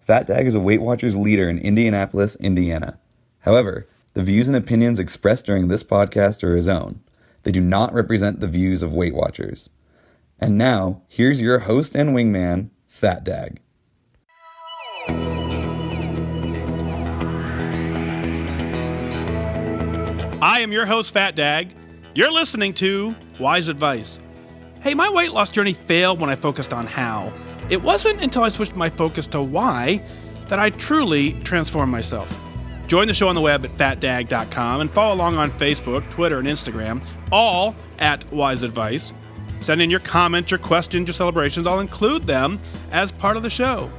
Fat Dag is a Weight Watchers leader in Indianapolis, Indiana. However, the views and opinions expressed during this podcast are his own. They do not represent the views of Weight Watchers. And now, here's your host and wingman, Fat Dag. I am your host, Fat Dag. You're listening to Wise Advice. Hey, my weight loss journey failed when I focused on how. It wasn't until I switched my focus to why that I truly transformed myself. Join the show on the web at fatdag.com and follow along on Facebook, Twitter, and Instagram, all at Wise Advice. Send in your comments, your questions, your celebrations. I'll include them as part of the show.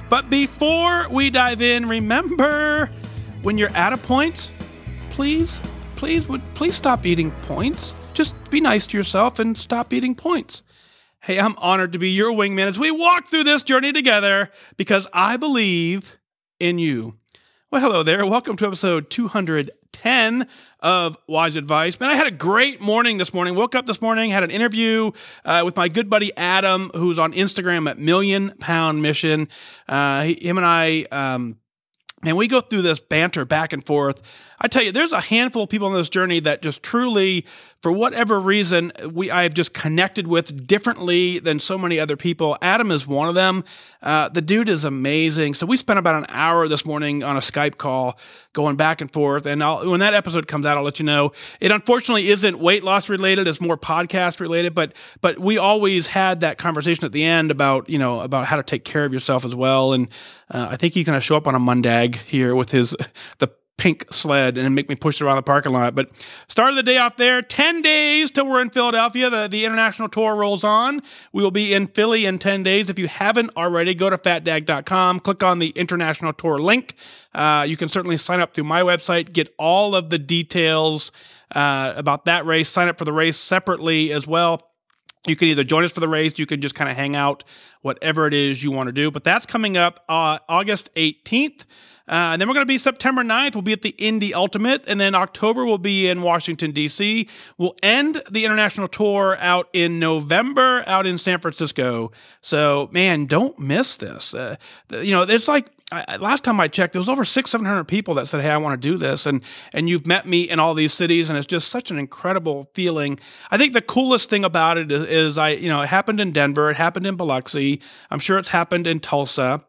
But before we dive in, remember, when you're at a point, please stop eating points. Just be nice to yourself and stop eating points. Hey, I'm honored to be your wingman as we walk through this journey together because I believe in you. Well, hello there. Welcome to episode 210 of Wise Advice. Man, I had a great morning this morning. Woke up this morning, had an interview with my good buddy Adam, who's on Instagram at Million Pound Mission. Him and I... And we go through this banter back and forth. I tell you, there's a handful of people on this journey that just truly, for whatever reason, I've just connected with differently than so many other people. Adam is one of them. The dude is amazing. So we spent about an hour this morning on a Skype call going back and forth. And when that episode comes out, I'll let you know. It unfortunately isn't weight loss related. It's more podcast related. But we always had that conversation at the end about how to take care of yourself as well. And I think he's going to show up on a Mondag here with the pink sled and make me push it around the parking lot. But started the day off there. 10 days till we're in Philadelphia. The international tour rolls on. We will be in Philly in 10 days. If you haven't already, go to fatdag.com, click on the international tour link. You can certainly sign up through my website, get all of the details about that race, sign up for the race separately as well. You can either join us for the race, you can just kind of hang out, whatever it is you want to do. But that's coming up August 18th. And then we're going to be September 9th. We'll be at the Indy Ultimate. And then October, we'll be in Washington, D.C. We'll end the international tour out in November, out in San Francisco. So, man, don't miss this. It's like, last time I checked, there was over 600-700 people that said, hey, I want to do this. And you've met me in all these cities, and it's just such an incredible feeling. I think the coolest thing about it is it happened in Denver. It happened in Biloxi. I'm sure it's happened in Tulsa.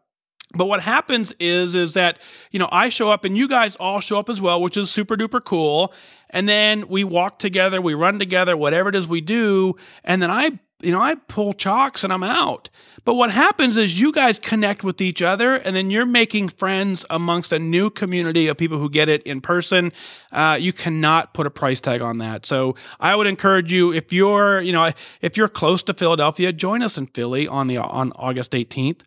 But what happens is that, I show up and you guys all show up as well, which is super duper cool. And then we walk together, we run together, whatever it is we do. And then I pull chocks and I'm out. But what happens is you guys connect with each other and then you're making friends amongst a new community of people who get it in person. You cannot put a price tag on that. So I would encourage you, if you're close to Philadelphia, join us in Philly on August 18th.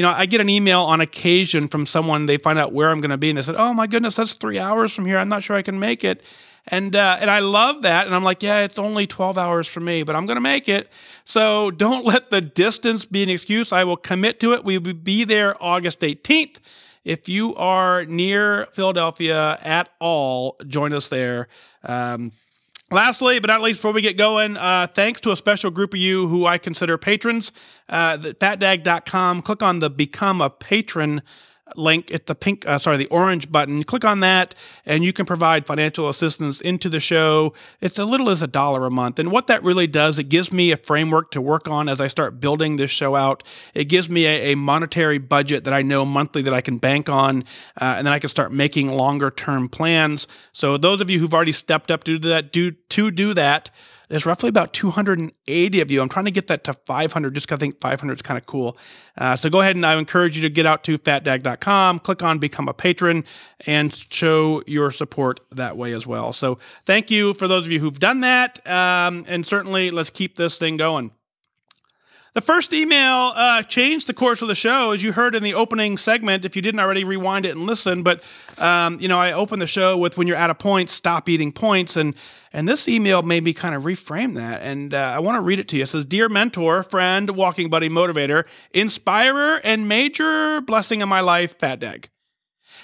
I get an email on occasion from someone, they find out where I'm going to be, and they said, oh my goodness, that's 3 hours from here. I'm not sure I can make it. And I love that. And I'm like, yeah, it's only 12 hours for me, but I'm going to make it. So don't let the distance be an excuse. I will commit to it. We will be there August 18th. If you are near Philadelphia at all, join us there. Lastly, but not least, before we get going, thanks to a special group of you who I consider patrons. Fatdag.com, click on the Become a Patron link at the orange button. Click on that, and you can provide financial assistance into the show. It's as little as $1 a month. And what that really does, it gives me a framework to work on as I start building this show out. It gives me a monetary budget that I know monthly that I can bank on, and then I can start making longer-term plans. So those of you who've already stepped up to do that, there's roughly about 280 of you. I'm trying to get that to 500 just because I think 500 is kind of cool. So go ahead and I encourage you to get out to fatdag.com, click on Become a Patron, and show your support that way as well. So thank you for those of you who've done that. And certainly let's keep this thing going. The first email changed the course of the show, as you heard in the opening segment. If you didn't already, rewind it and listen. But, I opened the show with, when you're at a point, stop eating points. And this email made me kind of reframe that. And I want to read it to you. It says, Dear mentor, friend, walking buddy, motivator, inspirer, and major blessing in my life, Fat Dag.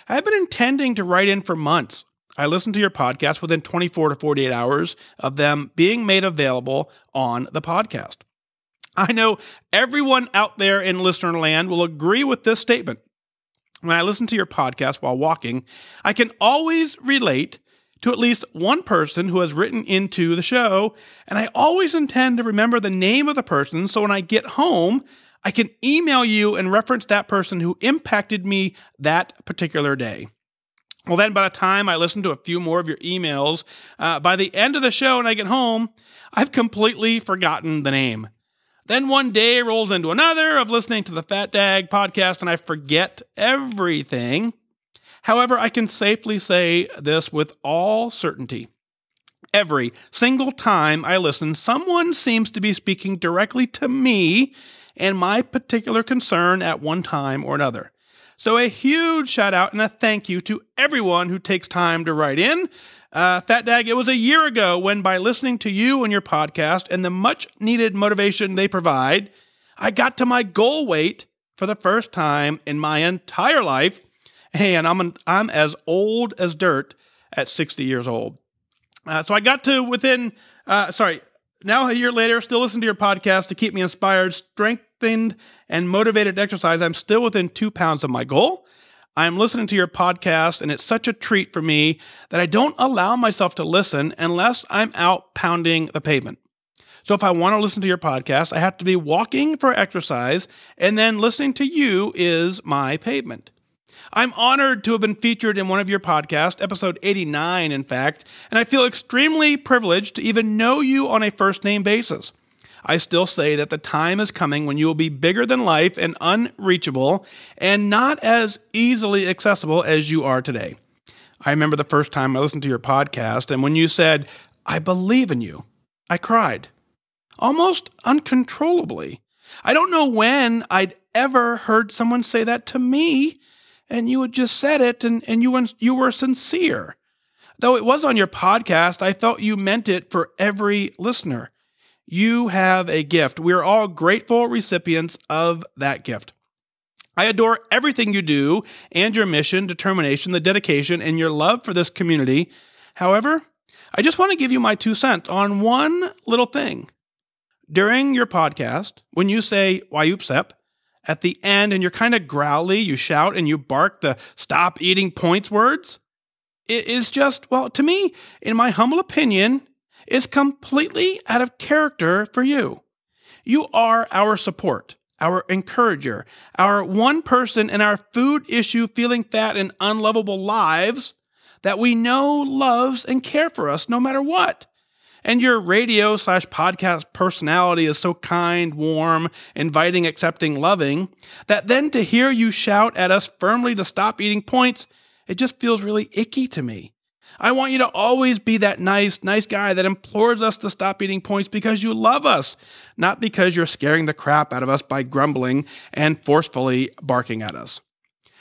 I have been intending to write in for months. I listened to your podcast within 24 to 48 hours of them being made available on the podcast. I know everyone out there in listener land will agree with this statement. when I listen to your podcast while walking, I can always relate to at least one person who has written into the show, and I always intend to remember the name of the person so when I get home, I can email you and reference that person who impacted me that particular day. Well, then by the time I listen to a few more of your emails, by the end of the show and I get home, I've completely forgotten the name. Then one day rolls into another of listening to the Fat Dag podcast and I forget everything. However, I can safely say this with all certainty. Every single time I listen, someone seems to be speaking directly to me and my particular concern at one time or another. So a huge shout out and a thank you to everyone who takes time to write in. Fat Dag, it was a year ago when by listening to you and your podcast and the much needed motivation they provide, I got to my goal weight for the first time in my entire life. Hey, and I'm as old as dirt at 60 years old. So I got to now a year later, still listen to your podcast to keep me inspired, strengthened, and motivated to exercise. I'm still within 2 pounds of my goal. I'm listening to your podcast, and it's such a treat for me that I don't allow myself to listen unless I'm out pounding the pavement. So if I want to listen to your podcast, I have to be walking for exercise, and then listening to you is my pavement. I'm honored to have been featured in one of your podcasts, episode 89, in fact, and I feel extremely privileged to even know you on a first-name basis. I still say that the time is coming when you will be bigger than life and unreachable and not as easily accessible as you are today. I remember the first time I listened to your podcast, and when you said, "I believe in you," I cried, almost uncontrollably. I don't know when I'd ever heard someone say that to me, and you had just said it, and you were sincere. Though it was on your podcast, I felt you meant it for every listener. You have a gift. We are all grateful recipients of that gift. I adore everything you do and your mission, determination, the dedication, and your love for this community. However, I just want to give you my 2 cents on one little thing. During your podcast, when you say, "Why oopsep," at the end, and you're kind of growly, you shout and you bark the "stop eating points" words, it is just, well, to me, in my humble opinion, is completely out of character for you. You are our support, our encourager, our one person in our food issue feeling fat and unlovable lives that we know loves and care for us no matter what. And your radio/podcast personality is so kind, warm, inviting, accepting, loving, that then to hear you shout at us firmly to stop eating points, it just feels really icky to me. I want you to always be that nice guy that implores us to stop eating points because you love us, not because you're scaring the crap out of us by grumbling and forcefully barking at us.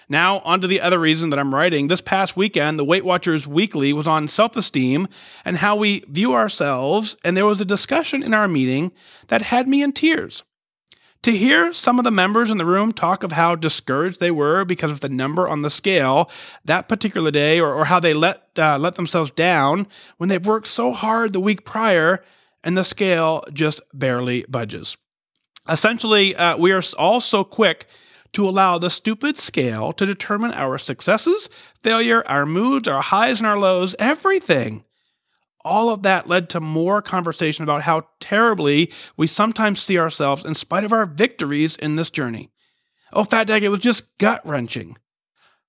Now, on to the other reason that I'm writing. This past weekend, the Weight Watchers Weekly was on self-esteem and how we view ourselves, and there was a discussion in our meeting that had me in tears. To hear some of the members in the room talk of how discouraged they were because of the number on the scale that particular day, or how they let themselves down when they've worked so hard the week prior and the scale just barely budges. Essentially, we are all so quick to allow the stupid scale to determine our successes, failure, our moods, our highs and our lows, everything. All of that led to more conversation about how terribly we sometimes see ourselves in spite of our victories in this journey. Oh, Fat Dag, it was just gut-wrenching.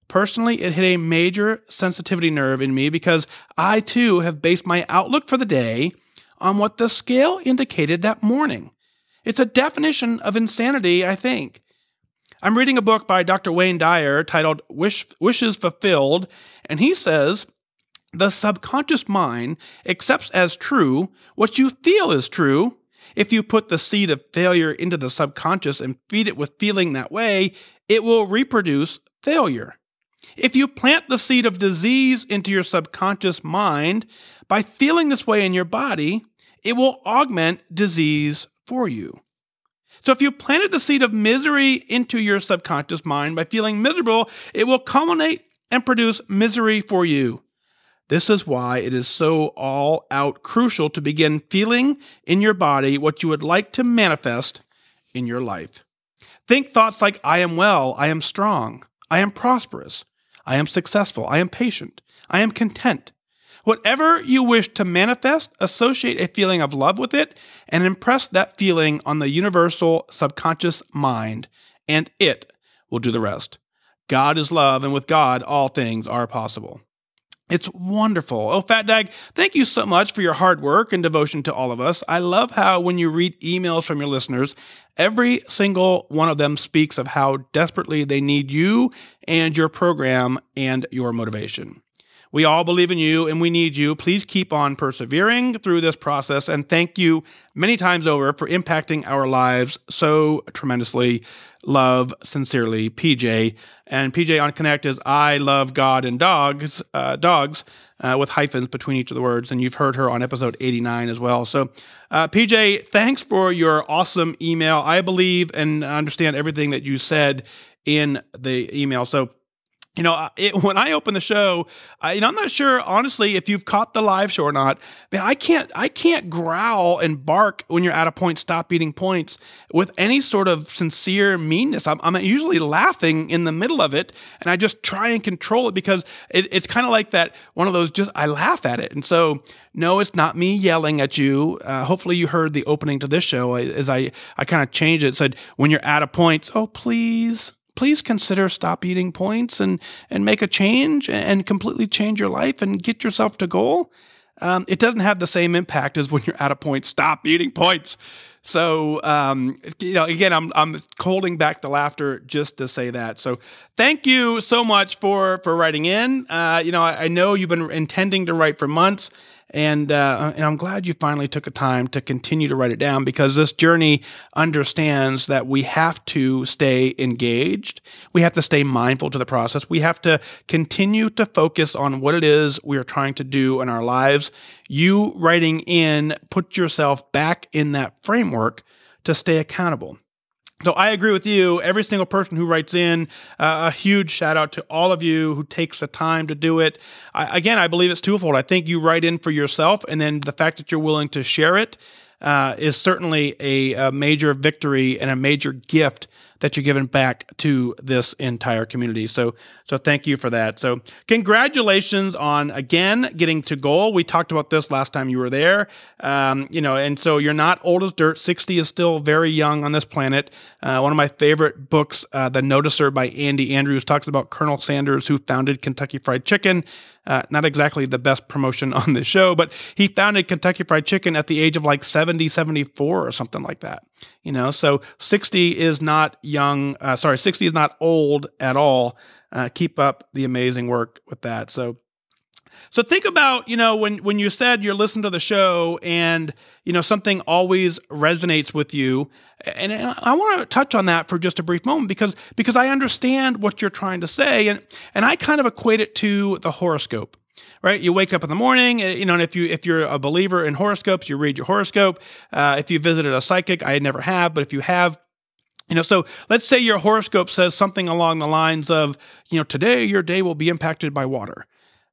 Personally, it hit a major sensitivity nerve in me because I, too, have based my outlook for the day on what the scale indicated that morning. It's a definition of insanity, I think. I'm reading a book by Dr. Wayne Dyer titled Wishes Fulfilled, and he says, the subconscious mind accepts as true what you feel is true. If you put the seed of failure into the subconscious and feed it with feeling that way, it will reproduce failure. If you plant the seed of disease into your subconscious mind by feeling this way in your body, it will augment disease for you. So if you planted the seed of misery into your subconscious mind by feeling miserable, it will culminate and produce misery for you. This is why it is so all-out crucial to begin feeling in your body what you would like to manifest in your life. Think thoughts like, I am well, I am strong, I am prosperous. I am successful. I am patient. I am content. Whatever you wish to manifest, associate a feeling of love with it and impress that feeling on the universal subconscious mind, and it will do the rest. God is love, and with God, all things are possible. It's wonderful. Oh, Fat Dag, thank you so much for your hard work and devotion to all of us. I love how when you read emails from your listeners, every single one of them speaks of how desperately they need you and your program and your motivation. We all believe in you and we need you. Please keep on persevering through this process, and thank you many times over for impacting our lives so tremendously. Love, sincerely, PJ. And PJ on Connect is I love God and dogs with hyphens between each of the words. And you've heard her on episode 89 as well. So PJ, thanks for your awesome email. I believe and understand everything that you said in the email. So when I open the show, I'm not sure, honestly, if you've caught the live show or not. Man, I can't growl and bark when you're at a point, stop eating points with any sort of sincere meanness. I'm usually laughing in the middle of it, and I just try and control it because it's kind of like that, one of those, just I laugh at it. And so, no, it's not me yelling at you. Hopefully you heard the opening to this show as I kind of changed it. It said, when you're at a point, oh, please consider stop eating points and make a change and completely change your life and get yourself to goal. It doesn't have the same impact as when you're at a point, stop eating points. So, again, I'm holding back the laughter just to say that. So thank you so much for writing in. I know you've been intending to write for months, and I'm glad you finally took the time to continue to write it down, because this journey understands that we have to stay engaged. We have to stay mindful to the process. We have to continue to focus on what it is we are trying to do in our lives. You writing in, put yourself back in that framework to stay accountable. So I agree with you. Every single person who writes in, a huge shout out to all of you who takes the time to do it. I believe it's twofold. I think you write in for yourself, and then the fact that you're willing to share it is certainly a major victory and a major gift that you're giving back to this entire community. So thank you for that. So congratulations on, again, getting to goal. We talked about this last time you were there. And so you're not old as dirt. 60 is still very young on this planet. One of my favorite books, The Noticer by Andy Andrews, talks about Colonel Sanders, who founded Kentucky Fried Chicken. Not exactly the best promotion on this show, but he founded Kentucky Fried Chicken at the age of like 70, 74 or something like that. So 60 is not young. 60 is not old at all. Keep up the amazing work with that. So think about, when you said you're listening to the show and, something always resonates with you. And I want to touch on that for just a brief moment because I understand what you're trying to say. And I kind of equate it to the horoscope, right? You wake up in the morning, and if you're a believer in horoscopes, you read your horoscope. If you visited a psychic, I never have, but if you have, so let's say your horoscope says something along the lines of, today your day will be impacted by water.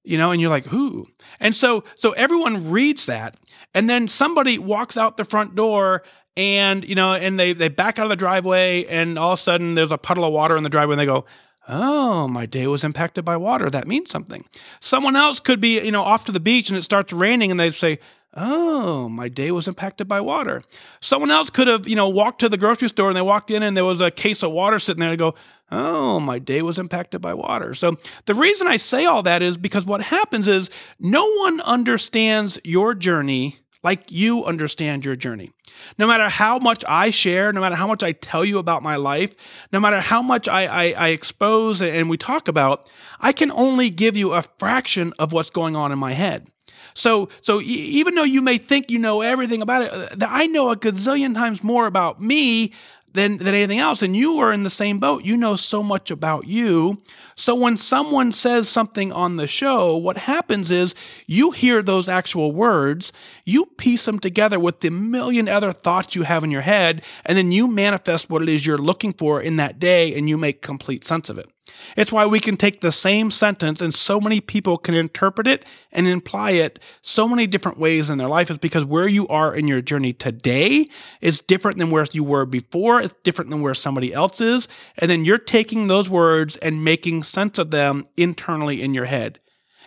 And you're like, who? And so everyone reads that, and then somebody walks out the front door and, and they back out of the driveway, and all of a sudden there's a puddle of water in the driveway, and they go, oh, my day was impacted by water. That means something. Someone else could be, off to the beach and it starts raining, and they say, oh, my day was impacted by water. Someone else could have, walked to the grocery store, and they walked in and there was a case of water sitting there, and they go, oh, my day was impacted by water. So the reason I say all that is because what happens is no one understands your journey like you understand your journey. No matter how much I share, no matter how much I tell you about my life, no matter how much I expose and we talk about, I can only give you a fraction of what's going on in my head. So even though you may think you know everything about it, I know a gazillion times more about me than anything else. And you are in the same boat. You know so much about you. So when someone says something on the show, what happens is you hear those actual words, you piece them together with the million other thoughts you have in your head, and then you manifest what it is you're looking for in that day, and you make complete sense of it. It's why we can take the same sentence and so many people can interpret it and imply it so many different ways in their life. Is because where you are in your journey today is different than where you were before. It's different than where somebody else is. And then you're taking those words and making sense of them internally in your head.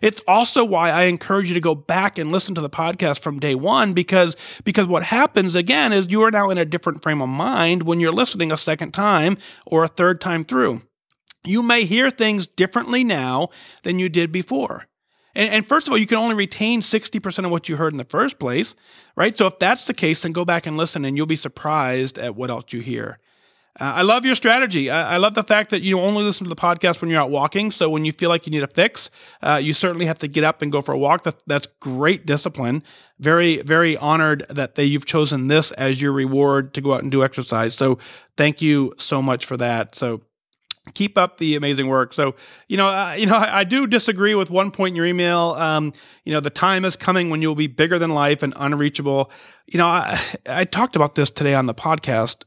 It's also why I encourage you to go back and listen to the podcast from day one, because what happens again is you are now in a different frame of mind when you're listening a second time or a third time through. You may hear things differently now than you did before. And first of all, you can only retain 60% of what you heard in the first place, right? So if that's the case, then go back and listen and you'll be surprised at what else you hear. I love your strategy. I love the fact that you only listen to the podcast when you're out walking. So when you feel like you need a fix, you certainly have to get up and go for a walk. That's great discipline. Very, very honored that you've chosen this as your reward to go out and do exercise. So thank you so much for that. So keep up the amazing work. So, I do disagree with one point in your email. The time is coming when you'll be bigger than life and unreachable. I talked about this today on the podcast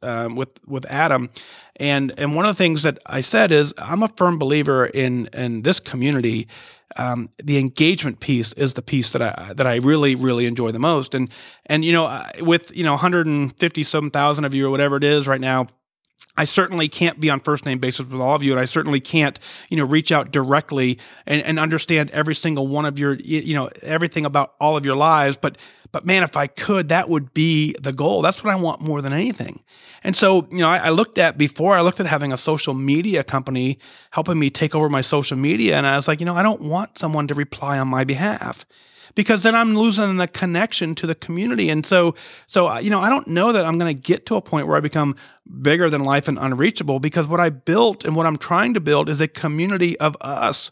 with Adam, and one of the things that I said is I'm a firm believer in this community. The engagement piece is the piece that I really, really enjoy the most. And with 150 thousand of you or whatever it is right now, I certainly can't be on first name basis with all of you, and I certainly can't, reach out directly and understand every single one of your, everything about all of your lives. But man, if I could, that would be the goal. That's what I want more than anything. And so, I looked at having a social media company helping me take over my social media, and I was like, I don't want someone to reply on my behalf, because then I'm losing the connection to the community. And so I don't know that I'm going to get to a point where I become bigger than life and unreachable, because what I built and what I'm trying to build is a community of us.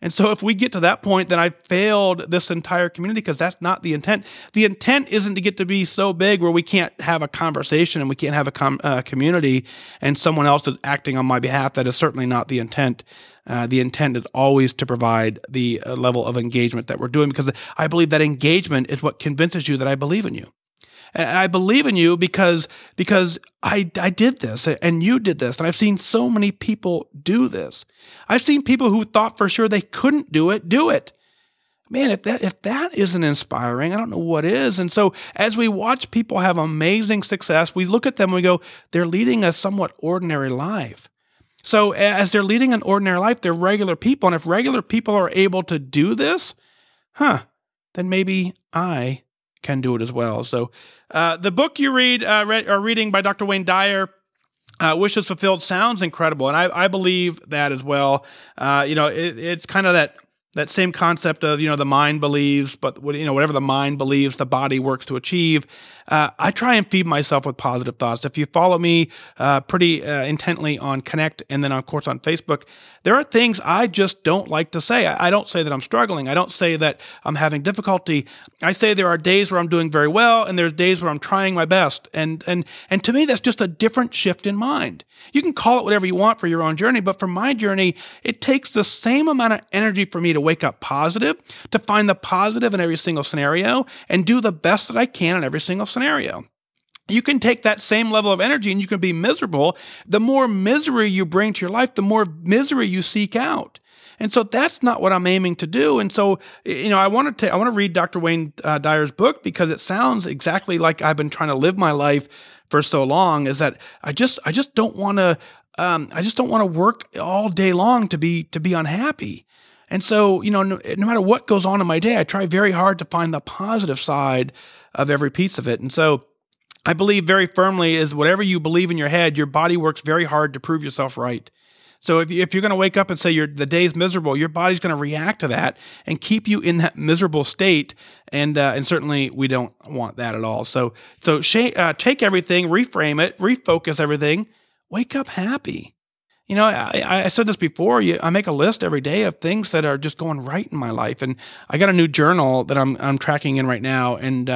And so if we get to that point, then I failed this entire community, because that's not the intent. The intent isn't to get to be so big where we can't have a conversation and we can't have a community and someone else is acting on my behalf. That is certainly not the intent. The intent is always to provide the level of engagement that we're doing, because I believe that engagement is what convinces you that I believe in you. And I believe in you because I did this and you did this. And I've seen so many people do this. I've seen people who thought for sure they couldn't do it. Man, if that isn't inspiring, I don't know what is. And so as we watch people have amazing success, we look at them and we go, they're leading a somewhat ordinary life. So as they're leading an ordinary life, they're regular people. And if regular people are able to do this, then maybe I can do it as well. So the book you are reading by Dr. Wayne Dyer, Wishes Fulfilled, sounds incredible. And I believe that as well. It's kind of that same concept of, the mind believes, but whatever the mind believes, the body works to achieve. I try and feed myself with positive thoughts. If you follow me pretty intently on Connect and then, of course, on Facebook, there are things I just don't like to say. I don't say that I'm struggling. I don't say that I'm having difficulty. I say there are days where I'm doing very well, and there's days where I'm trying my best. And to me, that's just a different shift in mind. You can call it whatever you want for your own journey, but for my journey, it takes the same amount of energy for me to wake up positive, to find the positive in every single scenario, and do the best that I can in every single scenario. You can take that same level of energy and you can be miserable. The more misery you bring to your life, the more misery you seek out. And so that's not what I'm aiming to do. And so, I want to read Dr. Wayne Dyer's book, because it sounds exactly like I've been trying to live my life for so long, is that I just don't want to work all day long to be unhappy. And so, no matter what goes on in my day, I try very hard to find the positive side of every piece of it. And so I believe very firmly is whatever you believe in your head, your body works very hard to prove yourself right. So if you're going to wake up and say the day's miserable, your body's going to react to that and keep you in that miserable state. And certainly we don't want that at all. So take everything, reframe it, refocus everything, wake up happy. I said this before, I make a list every day of things that are just going right in my life. And I got a new journal that I'm tracking in right now. And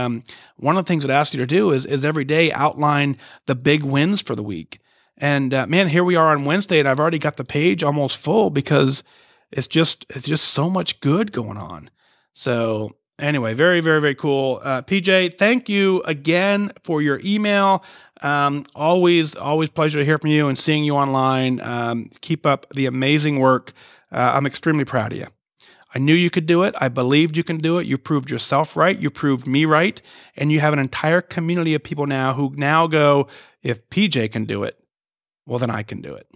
one of the things it asks you to do is every day outline the big wins for the week. And man, here we are on Wednesday, and I've already got the page almost full, because it's just so much good going on. So anyway, very, very, very cool. PJ, thank you again for your email. Always pleasure to hear from you and seeing you online. Keep up the amazing work. I'm extremely proud of you. I knew you could do it. I believed you can do it. You proved yourself right. You proved me right. And you have an entire community of people now who now go, if PJ can do it, well, then I can do it.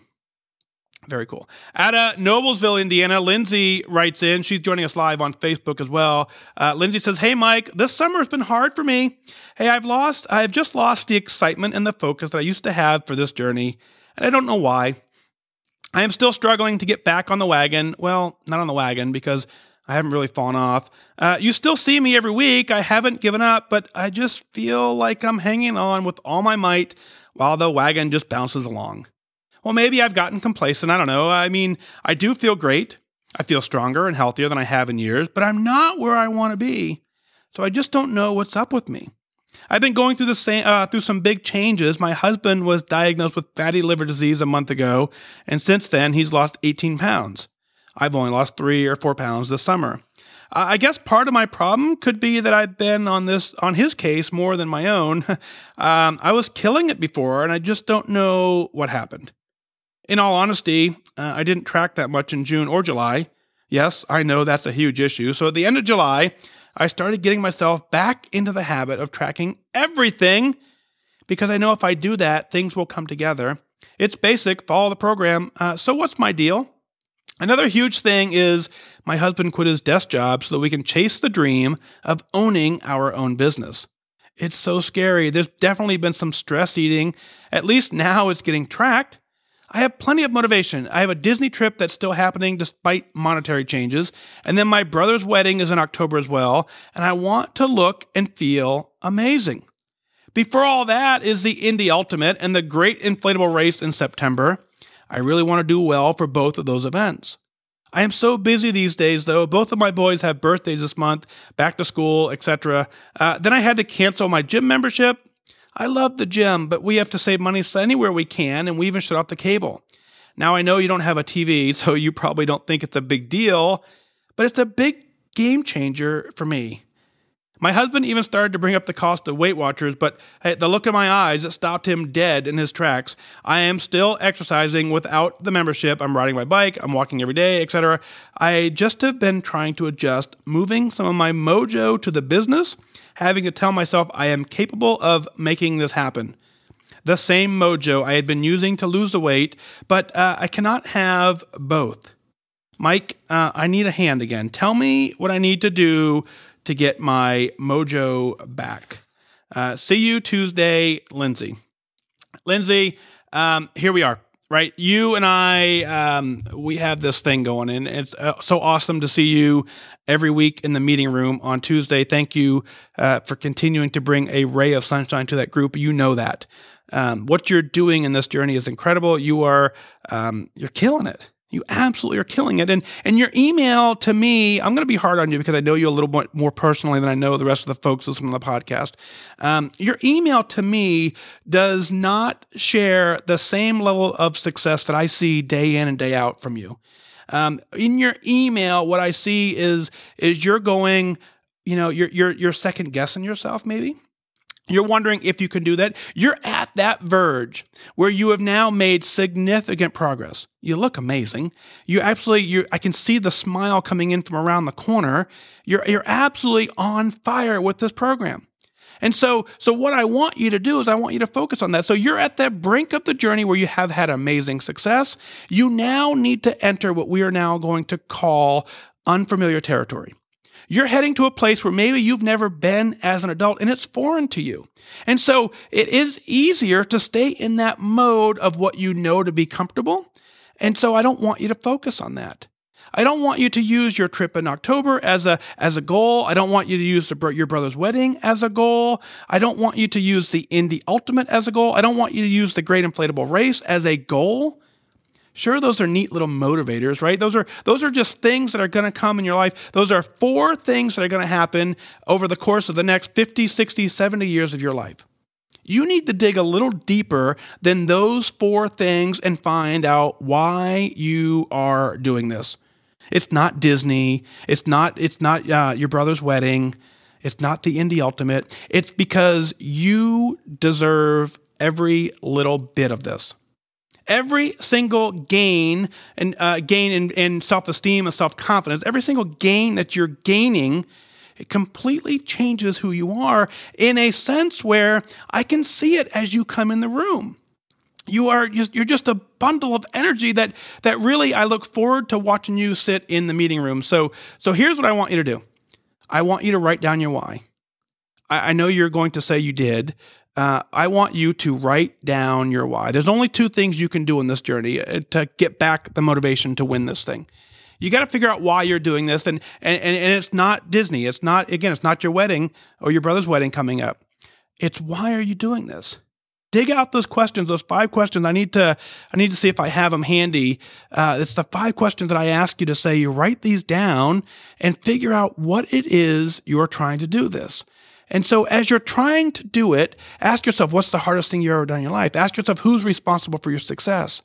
Very cool. Out of Noblesville, Indiana, Lindsay writes in. She's joining us live on Facebook as well. Lindsay says, "Hey, Mike, this summer has been hard for me. Hey, I've just lost the excitement and the focus that I used to have for this journey, and I don't know why. I am still struggling to get back on the wagon. Well, not on the wagon because I haven't really fallen off. You still see me every week. I haven't given up, but I just feel like I'm hanging on with all my might while the wagon just bounces along. Well, maybe I've gotten complacent. I don't know. I mean, I do feel great. I feel stronger and healthier than I have in years, but I'm not where I want to be. So I just don't know what's up with me. I've been going through through some big changes. My husband was diagnosed with fatty liver disease a month ago, and since then, he's lost 18 pounds. I've only lost 3 or 4 pounds this summer. I guess part of my problem could be that I've been on his case more than my own. I was killing it before, and I just don't know what happened. In all honesty, I didn't track that much in June or July. Yes, I know that's a huge issue. So at the end of July, I started getting myself back into the habit of tracking everything because I know if I do that, things will come together. It's basic, follow the program. So what's my deal? Another huge thing is my husband quit his desk job so that we can chase the dream of owning our own business. It's so scary. There's definitely been some stress eating. At least now it's getting tracked. I have plenty of motivation. I have a Disney trip that's still happening despite monetary changes. And then my brother's wedding is in October as well. And I want to look and feel amazing. Before all that is the Indy Ultimate and the Great Inflatable Race in September. I really want to do well for both of those events. I am so busy these days, though. Both of my boys have birthdays this month, back to school, etc. Then I had to cancel my gym membership. I love the gym, but we have to save money anywhere we can, and we even shut off the cable. Now, I know you don't have a TV, so you probably don't think it's a big deal, but it's a big game changer for me. My husband even started to bring up the cost of Weight Watchers, but hey, the look in my eyes, it stopped him dead in his tracks. I am still exercising without the membership. I'm riding my bike, I'm walking every day, etc. I just have been trying to adjust, moving some of my mojo to the business, having to tell myself I am capable of making this happen. The same mojo I had been using to lose the weight, but I cannot have both. Mike, I need a hand again. Tell me what I need to do to get my mojo back. See you Tuesday, Lindsay. Lindsay, here we are, right? You and I, we have this thing going, and it's so awesome to see you every week in the meeting room on Tuesday. Thank you for continuing to bring a ray of sunshine to that group. You know that. What you're doing in this journey is incredible. You're killing it. You absolutely are killing it. And your email to me, I'm going to be hard on you because I know you a little bit more personally than I know the rest of the folks listening to the podcast. Your email to me does not share the same level of success that I see day in and day out from you. In your email, what I see is you're going, you're second guessing yourself maybe. You're wondering if you can do that. You're at that verge where you have now made significant progress. You look amazing. I can see the smile coming in from around the corner. You're absolutely on fire with this program. And so what I want you to do is I want you to focus on that. So you're at the brink of the journey where you have had amazing success. You now need to enter what we are now going to call unfamiliar territory. You're heading to a place where maybe you've never been as an adult and it's foreign to you. And so it is easier to stay in that mode of what you know to be comfortable. And so I don't want you to focus on that. I don't want you to use your trip in October as a goal. I don't want you to use your brother's wedding as a goal. I don't want you to use the Indy Ultimate as a goal. I don't want you to use the Great Inflatable Race as a goal. Sure, those are neat little motivators, right? Those are just things that are going to come in your life. Those are 4 things that are going to happen over the course of the next 50, 60, 70 years of your life. You need to dig a little deeper than those 4 things and find out why you are doing this. It's not Disney. It's not your brother's wedding. It's not the Indy Ultimate. It's because you deserve every little bit of this. Every single gain in self-esteem and self-confidence, every single gain that you're gaining, it completely changes who you are in a sense where I can see it as you come in the room. You're just a bundle of energy that really I look forward to watching you sit in the meeting room. So here's what I want you to do. I want you to write down your why. I know you're going to say you did. I want you to write down your why. There's only two things you can do in this journey to get back the motivation to win this thing. You got to figure out why you're doing this, and it's not Disney. It's not your wedding or your brother's wedding coming up. It's why are you doing this? Dig out those questions, those 5 questions. I need to see if I have them handy. It's the 5 questions that I ask you to say. You write these down and figure out what it is you're trying to do this. And so as you're trying to do it, ask yourself, what's the hardest thing you've ever done in your life? Ask yourself, who's responsible for your success?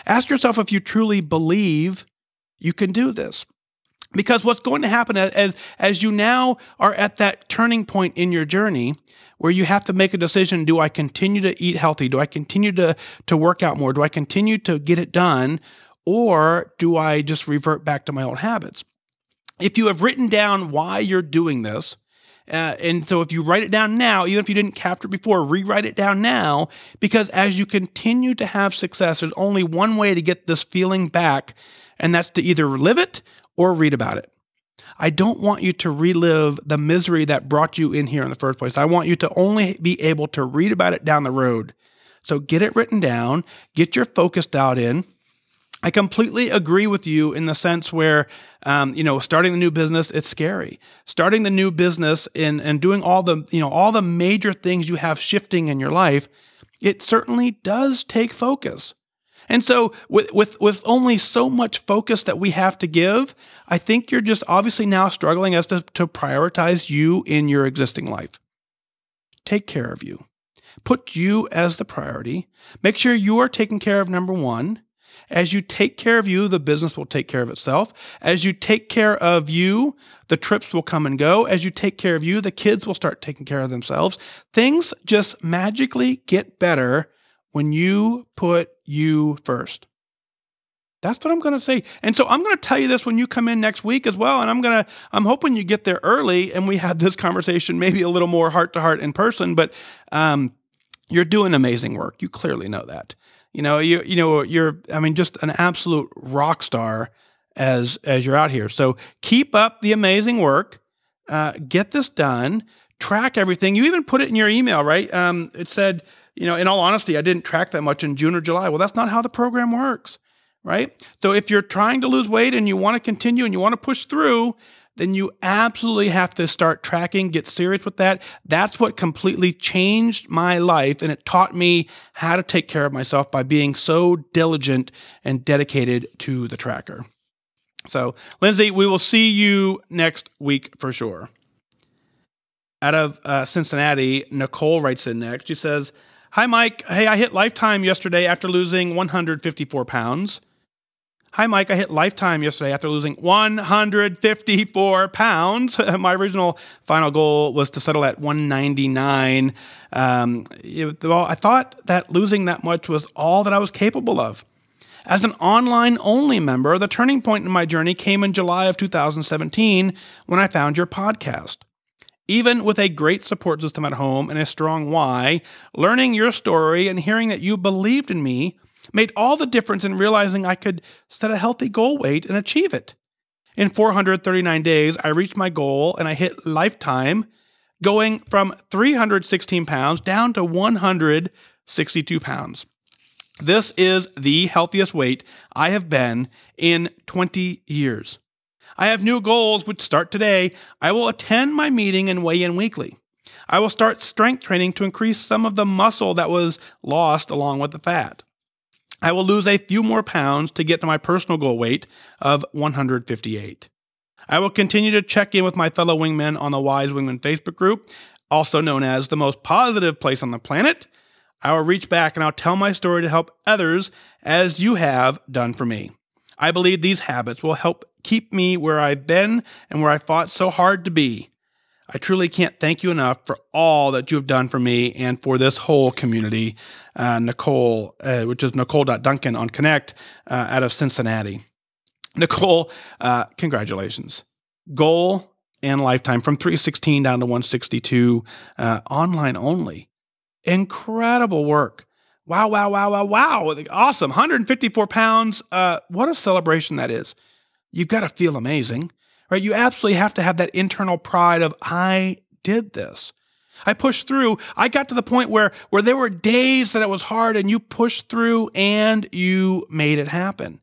Ask yourself if you truly believe you can do this. Because what's going to happen as you now are at that turning point in your journey where you have to make a decision, do I continue to eat healthy? Do I continue to work out more? Do I continue to get it done? Or do I just revert back to my old habits? If you have written down why you're doing this, and so if you write it down now, even if you didn't capture it before, rewrite it down now, because as you continue to have success, there's only one way to get this feeling back, and that's to either live it or read about it. I don't want you to relive the misery that brought you in here in the first place. I want you to only be able to read about it down the road. So get it written down, get your focus dialed in. I completely agree with you in the sense where, starting the new business, it's scary. Starting the new business and doing all the major things you have shifting in your life, it certainly does take focus. And so with only so much focus that we have to give, I think you're just obviously now struggling as to prioritize you in your existing life. Take care of you. Put you as the priority. Make sure you are taking care of number one. As you take care of you, the business will take care of itself. As you take care of you, the trips will come and go. As you take care of you, the kids will start taking care of themselves. Things just magically get better when you put you first. That's what I'm going to say. And so I'm going to tell you this when you come in next week as well. And I'm hoping you get there early and we have this conversation maybe a little more heart to heart in person, but you're doing amazing work. You clearly know that. You're just an absolute rock star as you're out here. So keep up the amazing work. Get this done. Track everything. You even put it in your email, right? It said, in all honesty, I didn't track that much in June or July. Well, that's not how the program works, right? So if you're trying to lose weight and you want to continue and you want to push through, then you absolutely have to start tracking, get serious with that. That's what completely changed my life, and it taught me how to take care of myself by being so diligent and dedicated to the tracker. So, Lindsay, we will see you next week for sure. Out of Cincinnati, Nicole writes in next. She says, "Hi, Mike. Hey, I hit Lifetime yesterday after losing 154 pounds. Hi, Mike. I hit Lifetime yesterday after losing 154 pounds. My original final goal was to settle at 199. I thought that losing that much was all that I was capable of. As an online-only member, the turning point in my journey came in July of 2017 when I found your podcast. Even with a great support system at home and a strong why, learning your story and hearing that you believed in me made all the difference in realizing I could set a healthy goal weight and achieve it. In 439 days, I reached my goal and I hit Lifetime, going from 316 pounds down to 162 pounds. This is the healthiest weight I have been in 20 years. I have new goals which start today. I will attend my meeting and weigh in weekly. I will start strength training to increase some of the muscle that was lost along with the fat. I will lose a few more pounds to get to my personal goal weight of 158. I will continue to check in with my fellow wingmen on the Wise Wingman Facebook group, also known as the most positive place on the planet. I will reach back and I'll tell my story to help others as you have done for me. I believe these habits will help keep me where I've been and where I fought so hard to be. I truly can't thank you enough for all that you have done for me and for this whole community. Nicole, which is Nicole.Duncan on Connect out of Cincinnati. Nicole, congratulations. Goal and lifetime from 316 down to 162, online only. Incredible work. Wow. Awesome. 154 pounds. What a celebration that is. You've got to feel amazing, right? You absolutely have to have that internal pride of, I did this. I pushed through. I got to the point where there were days that it was hard and you pushed through and you made it happen.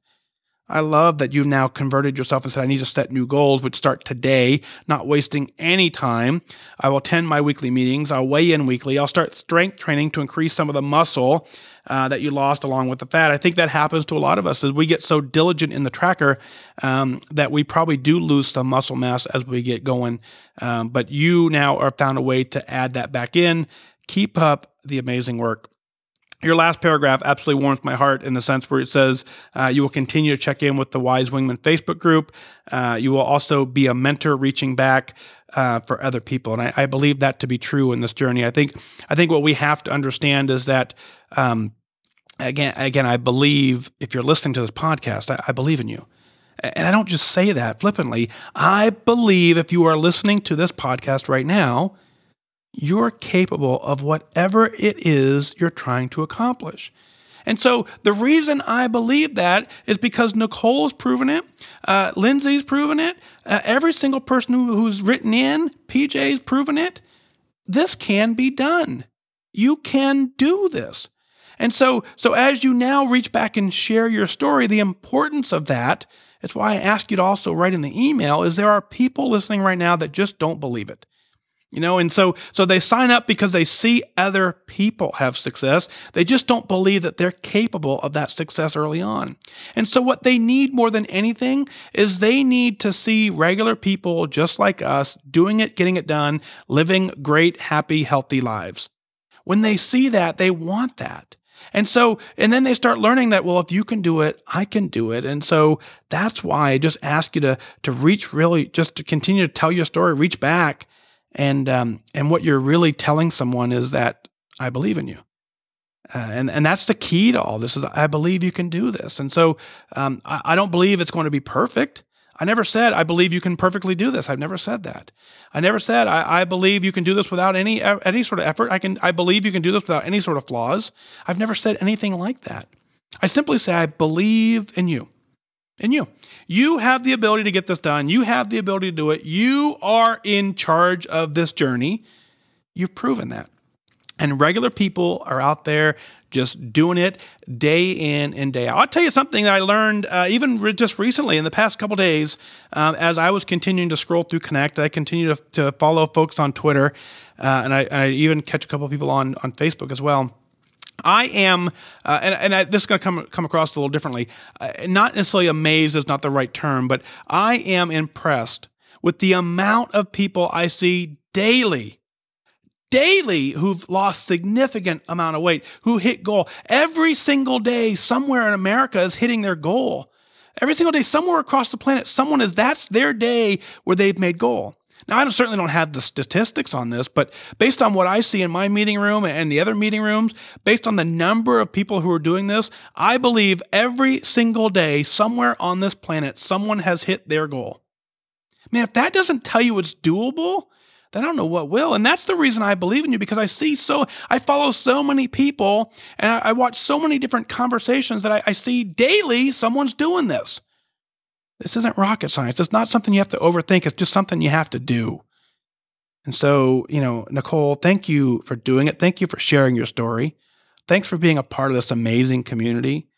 I love that you've now converted yourself and said, I need to set new goals, which start today, not wasting any time. I will attend my weekly meetings. I'll weigh in weekly. I'll start strength training to increase some of the muscle that you lost along with the fat. I think that happens to a lot of us as we get so diligent in the tracker that we probably do lose some muscle mass as we get going. But you now are found a way to add that back in. Keep up the amazing work. Your last paragraph absolutely warms my heart in the sense where it says you will continue to check in with the Wise Wingman Facebook group. You will also be a mentor reaching back for other people. And I believe that to be true in this journey. I think what we have to understand is that, again, I believe if you're listening to this podcast, I believe in you. And I don't just say that flippantly. I believe if you are listening to this podcast right now, you're capable of whatever it is you're trying to accomplish. And so the reason I believe that is because Nicole's proven it, Lindsays proven it, every single person who's written in, PJ's proven it. This can be done. You can do this. And so as you now reach back and share your story, the importance of that, it's why I ask you to also write in the email, is there are people listening right now that just don't believe it. And so they sign up because they see other people have success. They just don't believe that they're capable of that success early on. And so what they need more than anything is they need to see regular people just like us doing it, getting it done, living great, happy, healthy lives. When they see that, they want that. And then they start learning that, well, if you can do it, I can do it. And so that's why I just ask you to reach, really just to continue to tell your story, reach back. And what you're really telling someone is that I believe in you. And that's the key to all this is I believe you can do this. And so I don't believe it's going to be perfect. I never said, I believe you can perfectly do this. I've never said that. I never said, I believe you can do this without any sort of effort. I believe you can do this without any sort of flaws. I've never said anything like that. I simply say, I believe in you. In you. You have the ability to get this done. You have the ability to do it. You are in charge of this journey. You've proven that. And regular people are out there just doing it day in and day out. I'll tell you something that I learned even just recently in the past couple days as I was continuing to scroll through Connect. I continue to follow folks on Twitter, and I even catch a couple of people on Facebook as well. I am, this is going to come across a little differently, not necessarily amazed is not the right term, but I am impressed with the amount of people I see daily who've lost significant amount of weight, who hit goal. Every single day, somewhere in America is hitting their goal. Every single day, somewhere across the planet, that's their day where they've made goal. Now, I certainly don't have the statistics on this, but based on what I see in my meeting room and the other meeting rooms, based on the number of people who are doing this, I believe every single day, somewhere on this planet, someone has hit their goal. Man, if that doesn't tell you it's doable, then I don't know what will. And that's the reason I believe in you, because I follow so many people and I watch so many different conversations that I see daily someone's doing this. This isn't rocket science. It's not something you have to overthink. It's just something you have to do. And so, Nicole, thank you for doing it. Thank you for sharing your story. Thanks for being a part of this amazing community.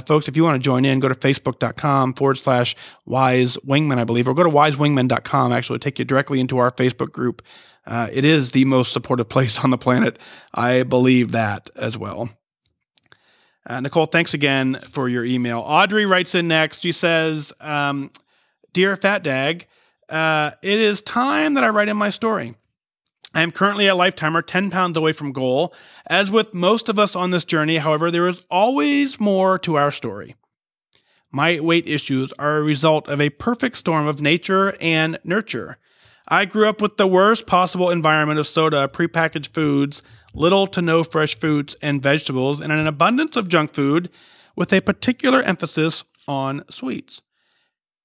Folks, if you want to join in, go to facebook.com/Wise Wingman, I believe, or go to wisewingman.com. Actually, it'll take you directly into our Facebook group. It is the most supportive place on the planet. I believe that as well. Nicole, thanks again for your email. Audrey writes in next. She says, Dear Fat Dag, it is time that I write in my story. I am currently a lifetimer 10 pounds away from goal. As with most of us on this journey, however, there is always more to our story. My weight issues are a result of a perfect storm of nature and nurture. I grew up with the worst possible environment of soda, prepackaged foods, little to no fresh fruits and vegetables, and an abundance of junk food with a particular emphasis on sweets.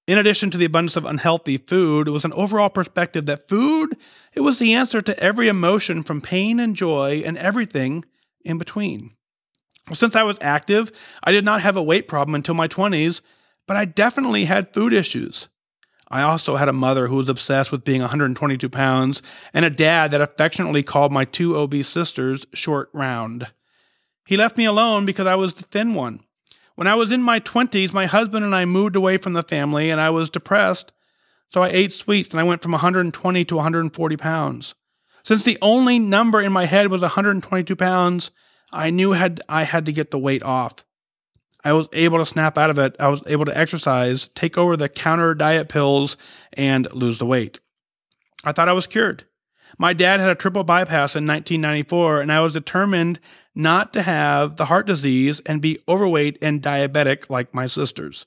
In addition to the abundance of unhealthy food, it was an overall perspective that food, it was the answer to every emotion from pain and joy and everything in between. Since I was active, I did not have a weight problem until my 20s, but I definitely had food issues. I also had a mother who was obsessed with being 122 pounds and a dad that affectionately called my two obese sisters short round. He left me alone because I was the thin one. When I was in my 20s, my husband and I moved away from the family and I was depressed, so I ate sweets and I went from 120 to 140 pounds. Since the only number in my head was 122 pounds, I knew I had to get the weight off. I was able to snap out of it. I was able to exercise, take over the counter diet pills, and lose the weight. I thought I was cured. My dad had a triple bypass in 1994, and I was determined not to have the heart disease and be overweight and diabetic like my sisters.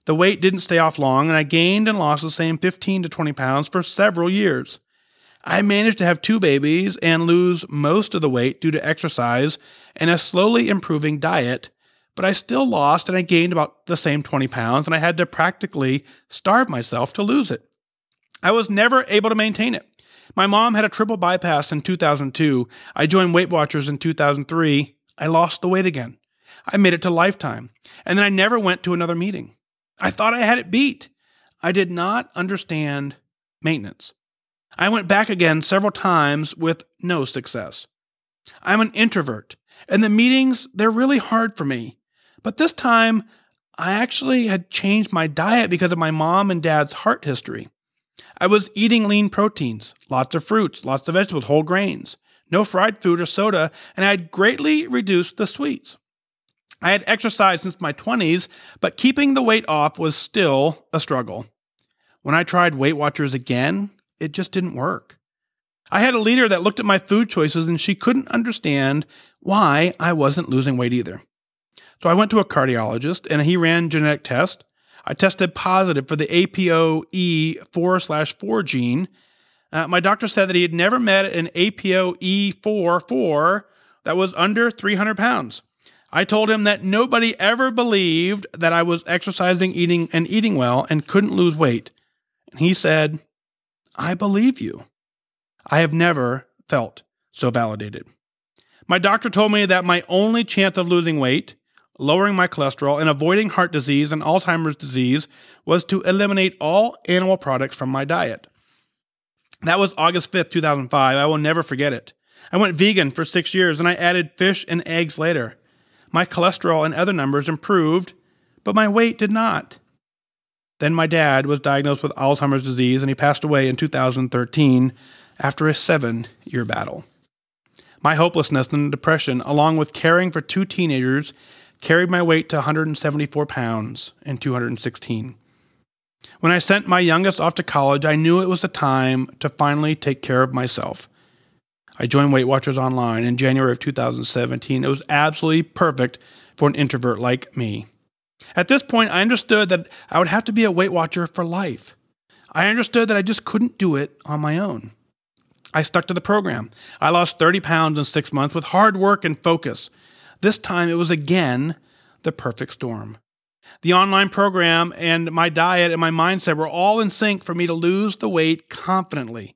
The weight didn't stay off long, and I gained and lost the same 15 to 20 pounds for several years. I managed to have 2 babies and lose most of the weight due to exercise and a slowly improving diet, but I still lost and I gained about the same 20 pounds, and I had to practically starve myself to lose it. I was never able to maintain it. My mom had a triple bypass in 2002. I joined Weight Watchers in 2003. I lost the weight again. I made it to Lifetime, and then I never went to another meeting. I thought I had it beat. I did not understand maintenance. I went back again several times with no success. I'm an introvert, and the meetings, they're really hard for me. But this time, I actually had changed my diet because of my mom and dad's heart history. I was eating lean proteins, lots of fruits, lots of vegetables, whole grains, no fried food or soda, and I had greatly reduced the sweets. I had exercised since my 20s, but keeping the weight off was still a struggle. When I tried Weight Watchers again, it just didn't work. I had a leader that looked at my food choices and she couldn't understand why I wasn't losing weight either. So I went to a cardiologist and he ran genetic tests. I tested positive for the APOE4/4 gene. My doctor said that he had never met an APOE4/4 that was under 300 pounds. I told him that nobody ever believed that I was exercising, eating well and couldn't lose weight. And he said, "I believe you." I have never felt so validated. My doctor told me that my only chance of losing weight, lowering my cholesterol, and avoiding heart disease and Alzheimer's disease was to eliminate all animal products from my diet. That was August 5th, 2005. I will never forget it. I went vegan for 6 years and I added fish and eggs later. My cholesterol and other numbers improved, but my weight did not. Then my dad was diagnosed with Alzheimer's disease and he passed away in 2013 after a 7-year battle. My hopelessness and depression, along with caring for 2 teenagers, carried my weight to 174 pounds in 2016. When I sent my youngest off to college, I knew it was the time to finally take care of myself. I joined Weight Watchers online in January of 2017. It was absolutely perfect for an introvert like me. At this point, I understood that I would have to be a Weight Watcher for life. I understood that I just couldn't do it on my own. I stuck to the program. I lost 30 pounds in 6 months with hard work and focus. This time, it was again the perfect storm. The online program and my diet and my mindset were all in sync for me to lose the weight confidently.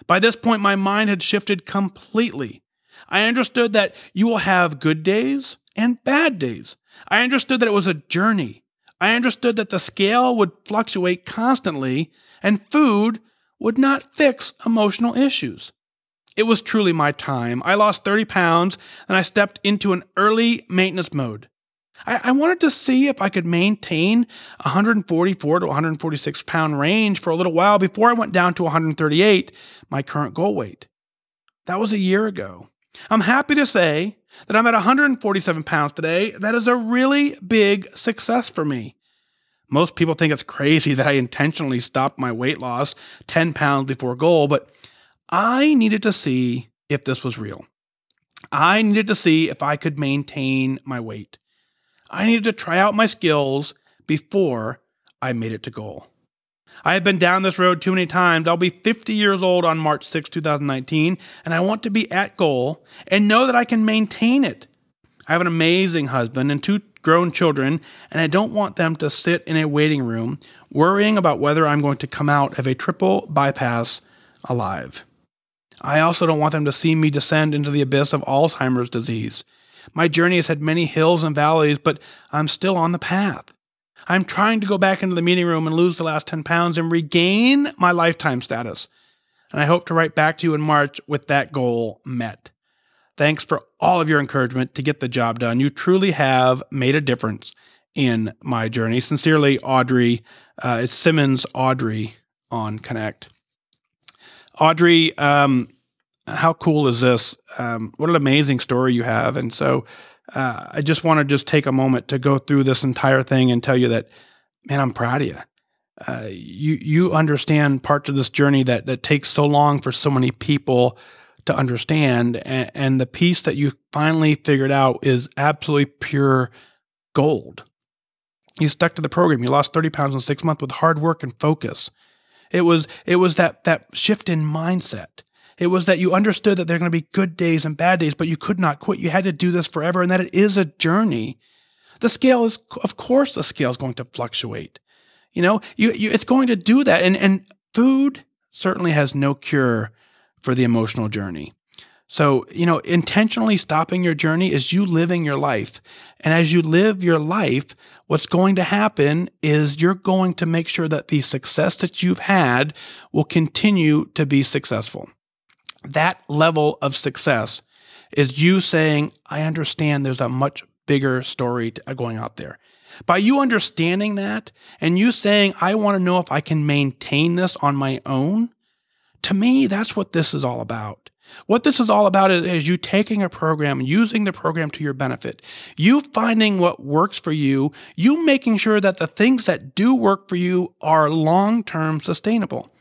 By this point, my mind had shifted completely. I understood that you will have good days and bad days. I understood that it was a journey. I understood that the scale would fluctuate constantly and food would not fix emotional issues. It was truly my time. I lost 30 pounds and I stepped into an early maintenance mode. I wanted to see if I could maintain 144 to 146 pound range for a little while before I went down to 138, my current goal weight. That was a year ago. I'm happy to say that I'm at 147 pounds today. That is a really big success for me. Most people think it's crazy that I intentionally stopped my weight loss 10 pounds before goal, but I needed to see if this was real. I needed to see if I could maintain my weight. I needed to try out my skills before I made it to goal. I have been down this road too many times. I'll be 50 years old on March 6, 2019, and I want to be at goal and know that I can maintain it. I have an amazing husband and 2 grown children, and I don't want them to sit in a waiting room worrying about whether I'm going to come out of a triple bypass alive. I also don't want them to see me descend into the abyss of Alzheimer's disease. My journey has had many hills and valleys, but I'm still on the path. I'm trying to go back into the meeting room and lose the last 10 pounds and regain my lifetime status. And I hope to write back to you in March with that goal met. Thanks for all of your encouragement to get the job done. You truly have made a difference in my journey. Sincerely, Audrey. It's Simmons Audrey on Connect. Audrey, how cool is this? What an amazing story you have. And so I just want to just take a moment to go through this entire thing and tell you that, man, I'm proud of you. You understand parts of this journey that takes so long for so many people to understand. And the piece that you finally figured out is absolutely pure gold. You stuck to the program. You lost 30 pounds in 6 months with hard work and focus. It was that shift in mindset. It was that you understood that there are going to be good days and bad days, but you could not quit. You had to do this forever, and that it is a journey. The scale is, of course, the scale is going to fluctuate. It's going to do that. And food certainly has no cure for the emotional journey. So, intentionally stopping your journey is you living your life. And as you live your life, what's going to happen is you're going to make sure that the success that you've had will continue to be successful. That level of success is you saying, I understand there's a much bigger story going out there. By you understanding that and you saying, I want to know if I can maintain this on my own, to me, that's what this is all about. What this is all about is you taking a program, using the program to your benefit, you finding what works for you, you making sure that the things that do work for you are long-term sustainable.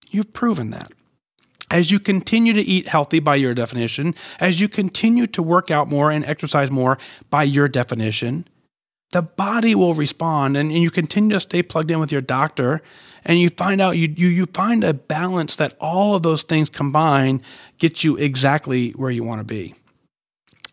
You've proven that. As you continue to eat healthy by your definition, as you continue to work out more and exercise more by your definition, the body will respond, and you continue to stay plugged in with your doctor, and you find out you find a balance that all of those things combined get you exactly where you want to be.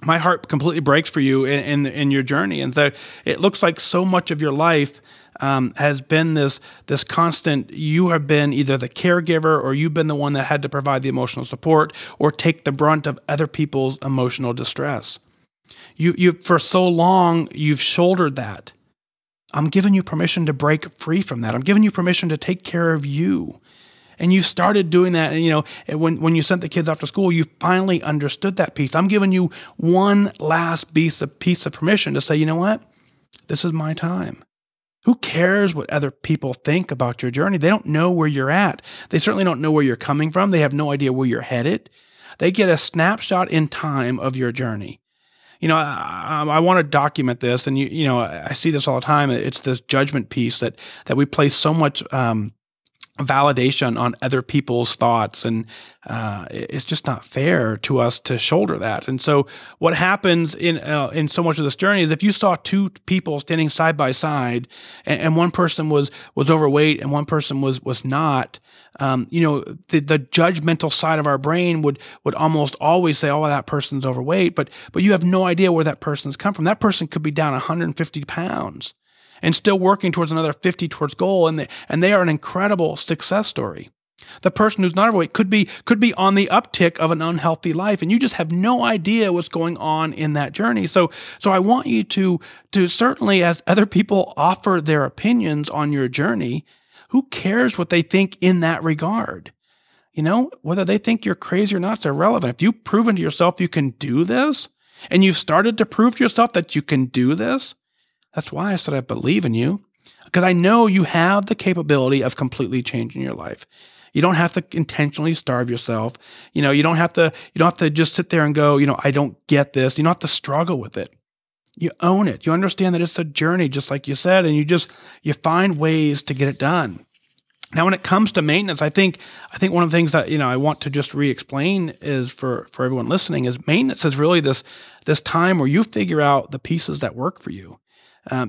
My heart completely breaks for you in your journey, and so it looks like so much of your life has been this constant. You have been either the caregiver or you've been the one that had to provide the emotional support or take the brunt of other people's emotional distress. You for so long, you've shouldered that. I'm giving you permission to break free from that. I'm giving you permission to take care of you. And you started doing that. And, when you sent the kids off to school, you finally understood that piece. I'm giving you one last piece of permission to say, you know what? This is my time. Who cares what other people think about your journey? They don't know where you're at. They certainly don't know where you're coming from. They have no idea where you're headed. They get a snapshot in time of your journey. I want to document this, and I see this all the time. It's this judgment piece that we place so much validation on other people's thoughts, and it's just not fair to us to shoulder that. And so, what happens in so much of this journey is if you saw 2 people standing side by side, and one person was overweight and one person was not. The judgmental side of our brain would almost always say, oh, that person's overweight, but you have no idea where that person's come from. That person could be down 150 pounds and still working towards another 50 towards goal. And they are an incredible success story. The person who's not overweight could be on the uptick of an unhealthy life, and you just have no idea what's going on in that journey. So I want you to certainly, as other people offer their opinions on your journey, who cares what they think in that regard? Whether they think you're crazy or not, it's irrelevant. If you've proven to yourself you can do this, and you've started to prove to yourself that you can do this, that's why I said I believe in you, because I know you have the capability of completely changing your life. You don't have to intentionally starve yourself. You don't have to just sit there and go, I don't get this. You don't have to struggle with it. You own it. You understand that it's a journey, just like you said, and you find ways to get it done. Now, when it comes to maintenance, I think one of the things that I want to just re-explain is for everyone listening is maintenance is really this time where you figure out the pieces that work for you.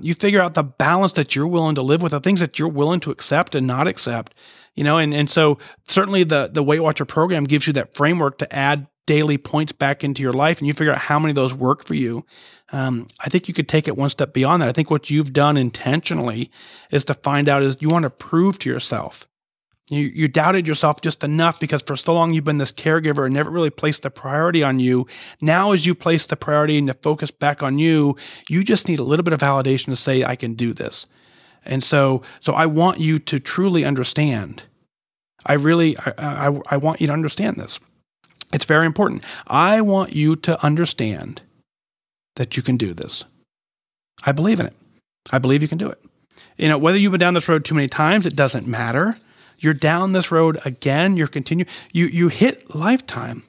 You figure out the balance that you're willing to live with, the things that you're willing to accept and not accept. And so certainly the Weight Watcher program gives you that framework to add daily points back into your life, and you figure out how many of those work for you. I think you could take it one step beyond that. I think what you've done intentionally is to find out is you want to prove to yourself. You doubted yourself just enough because for so long you've been this caregiver and never really placed the priority on you. Now as you place the priority and the focus back on you, you just need a little bit of validation to say, I can do this. And so I want you to truly understand. I want you to understand this. It's very important. I want you to understand that you can do this. I believe in it. I believe you can do it. Whether you've been down this road too many times, it doesn't matter. You're down this road again. You hit lifetime.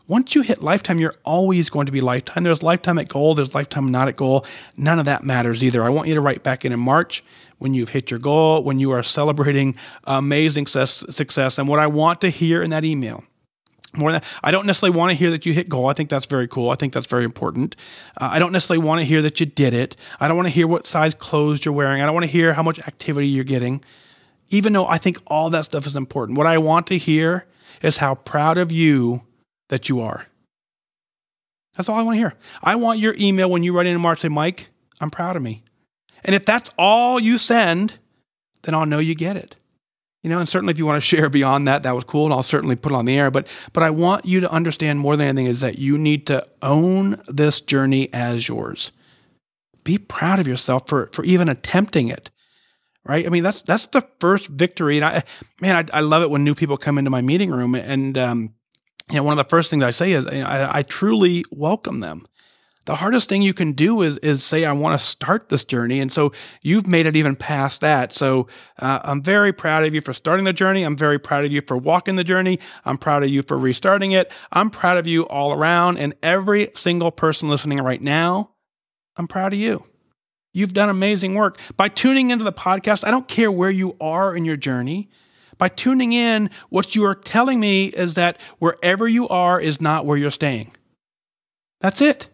Once you hit lifetime, you're always going to be lifetime. There's lifetime at goal. There's lifetime not at goal. None of that matters either. I want you to write back in March when you've hit your goal, when you are celebrating amazing success. And what I want to hear in that email, more than I don't necessarily want to hear that you hit goal. I think that's very cool. I think that's very important. I don't necessarily want to hear that you did it. I don't want to hear what size clothes you're wearing. I don't want to hear how much activity you're getting, even though I think all that stuff is important. What I want to hear is how proud of you that you are. That's all I want to hear. I want your email when you write in March, say, Mike, I'm proud of me. And if that's all you send, then I'll know you get it. And certainly if you want to share beyond that, that was cool, and I'll certainly put it on the air. But I want you to understand more than anything is that you need to own this journey as yours. Be proud of yourself for even attempting it, right? I mean, that's the first victory. And I love it when new people come into my meeting room, and one of the first things I say is I truly welcome them. The hardest thing you can do is say, I want to start this journey. And so you've made it even past that. So I'm very proud of you for starting the journey. I'm very proud of you for walking the journey. I'm proud of you for restarting it. I'm proud of you all around. And every single person listening right now, I'm proud of you. You've done amazing work. By tuning into the podcast, I don't care where you are in your journey. By tuning in, what you are telling me is that wherever you are is not where you're staying. That's it.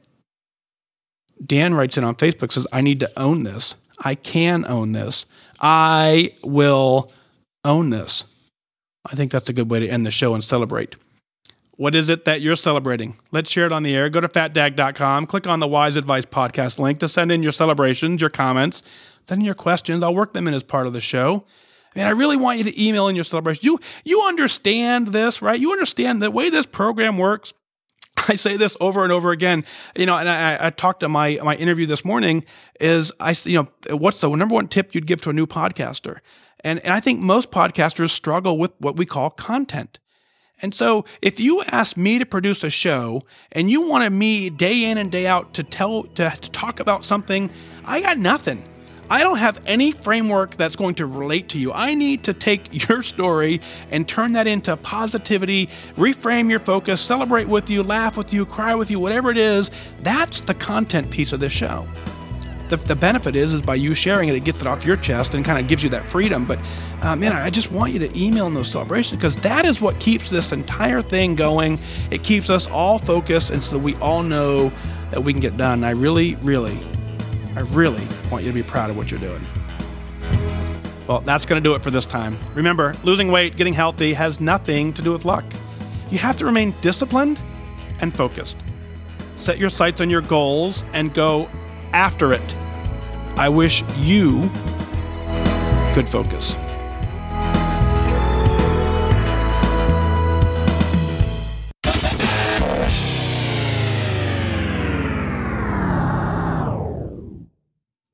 Dan writes in on Facebook, says, I need to own this. I can own this. I will own this. I think that's a good way to end the show and celebrate. What is it that you're celebrating? Let's share it on the air. Go to fatdag.com, click on the Wise Advice Podcast link to send in your celebrations, your comments, send in your questions. I'll work them in as part of the show. And I really want you to email in your celebrations. You understand this, right? You understand the way this program works. I say this over and over again, and I talked to my interview this morning is what's the number one tip you'd give to a new podcaster? And I think most podcasters struggle with what we call content. And so if you ask me to produce a show and you wanted me day in and day out to talk about something, I got nothing. I don't have any framework that's going to relate to you. I need to take your story and turn that into positivity, reframe your focus, celebrate with you, laugh with you, cry with you, whatever it is. That's the content piece of this show. The benefit is by you sharing it, it gets it off your chest and kind of gives you that freedom. But I just want you to email in those celebrations because that is what keeps this entire thing going. It keeps us all focused, and so we all know that we can get done. I really want you to be proud of what you're doing. Well, that's going to do it for this time. Remember, losing weight, getting healthy has nothing to do with luck. You have to remain disciplined and focused. Set your sights on your goals and go after it. I wish you could focus.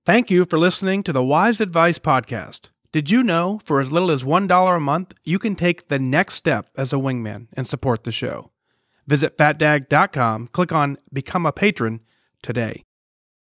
Thank you for listening to the Wise Advice Podcast. Did you know for as little as $1 a month, you can take the next step as a wingman and support the show? Visit fatdag.com, click on Become a Patron today.